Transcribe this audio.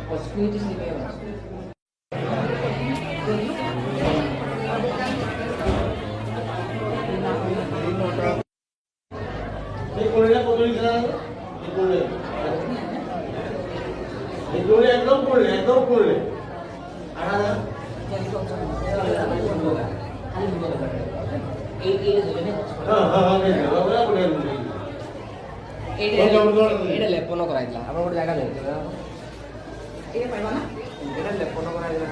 Possibilities ni kayo. একদম করলে এটা লেপন করাই দিলাম আপনার গোটে জায়গা এটা লেপন করাই দিলাম